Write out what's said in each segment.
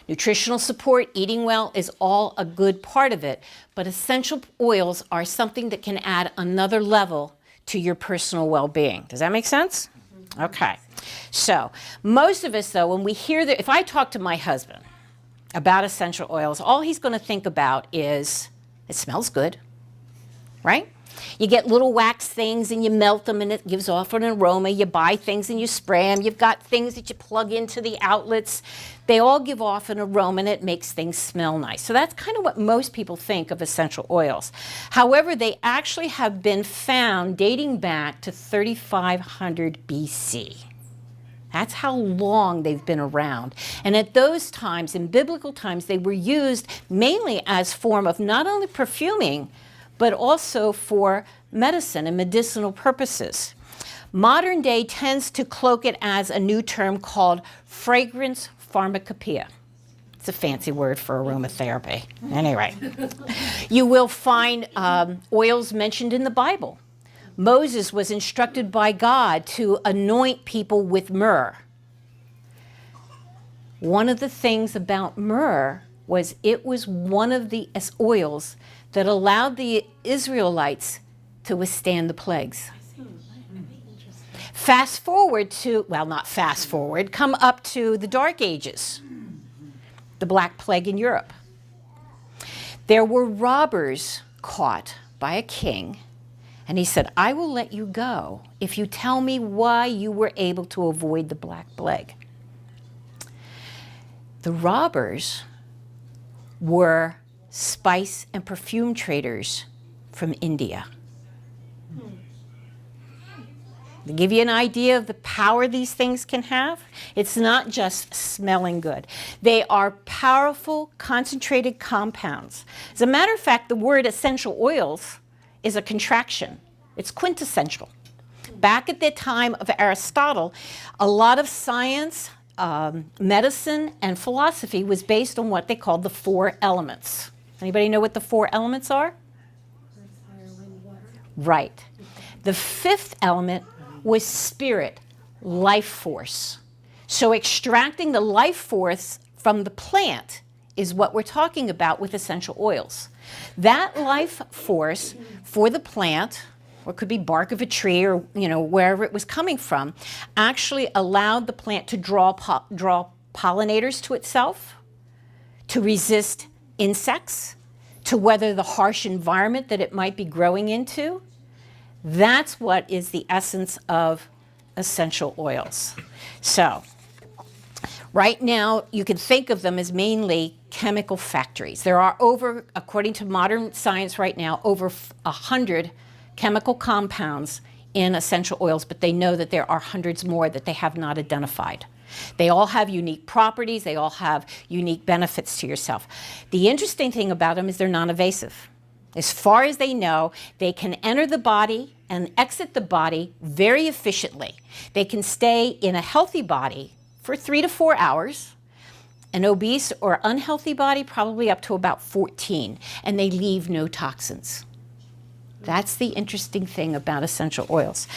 Nutritional support, eating well is all a good part of it, but essential oils are something that can add another level to your personal well-being. Does that make sense? Okay. So most of us, though, when we hear that, if I talk to my husband about essential oils, all he's going to think about is, it smells good, right? You get little wax things and you melt them and it gives off an aroma. You buy things and you spray them. You've got things that you plug into the outlets. They all give off an aroma and it makes things smell nice. So that's kind of what most people think of essential oils. However, they actually have been found dating back to 3500 BC. That's how long they've been around. And at those times, in biblical times, they were used mainly as form of not only perfuming, but also for medicine and medicinal purposes. Modern day tends to cloak it as a new term called fragrance pharmacopoeia. It's a fancy word for aromatherapy. Anyway, you will find oils mentioned in the Bible. Moses was instructed by God to anoint people with myrrh. One of the things about myrrh was it was one of the oils that allowed the Israelites to withstand the plagues. Fast forward to, well, not fast forward, come up to the Dark Ages, the Black Plague in Europe. There were robbers caught by a king, and he said, I will let you go if you tell me why you were able to avoid the Black Plague. The robbers were spice and perfume traders from India. To give you an idea of the power these things can have, it's not just smelling good. They are powerful, concentrated compounds. As a matter of fact, the word essential oils is a contraction. It's quintessential. Back at the time of Aristotle, a lot of science, medicine, and philosophy was based on what they called the 4 elements. Anybody know what the 4 elements are? Right. The 5th element was spirit, life force. So extracting the life force from the plant is what we're talking about with essential oils. That life force for the plant, or it could be bark of a tree or wherever it was coming from, actually allowed the plant to draw pollinators to itself, to resist insects, to weather the harsh environment that it might be growing into. That's what is the essence of essential oils. So, right now, you can think of them as mainly chemical factories. There are according to modern science right now, over 100 chemical compounds in essential oils, but they know that there are hundreds more that they have not identified. They all have unique properties. They all have unique benefits to yourself. The interesting thing about them is they're non-invasive. As far as they know, they can enter the body and exit the body very efficiently. They can stay in a healthy body for 3 to 4 hours, an obese or unhealthy body probably up to about 14, and they leave no toxins. That's the interesting thing about essential oils.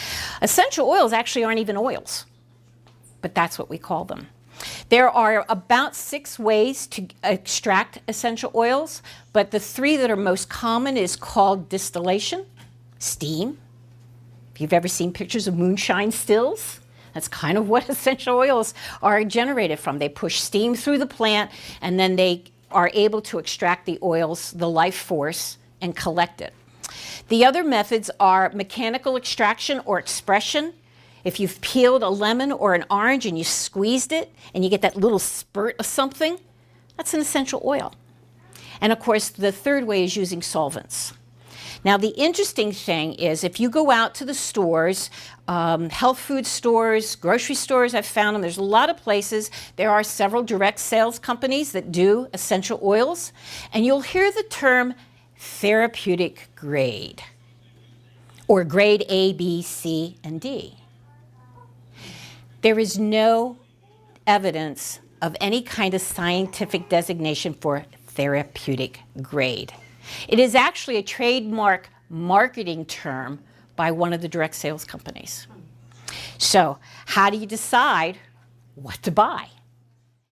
Essential oils actually aren't even oils, but that's what we call them. There are about 6 ways to extract essential oils, but the 3 that are most common is called distillation, steam. If you've ever seen pictures of moonshine stills, that's kind of what essential oils are generated from. They push steam through the plant, and then they are able to extract the oils, the life force, and collect it. The other methods are mechanical extraction or expression. If you've peeled a lemon or an orange and you squeezed it and you get that little spurt of something, that's an essential oil. And of course, the third way is using solvents. Now, the interesting thing is if you go out to the stores, health food stores, grocery stores, I've found them, there's a lot of places. There are several direct sales companies that do essential oils, and you'll hear the term therapeutic grade, or grade A, B, C, and D. There is no evidence of any kind of scientific designation for therapeutic grade. It is actually a trademark marketing term by one of the direct sales companies. So how do you decide what to buy?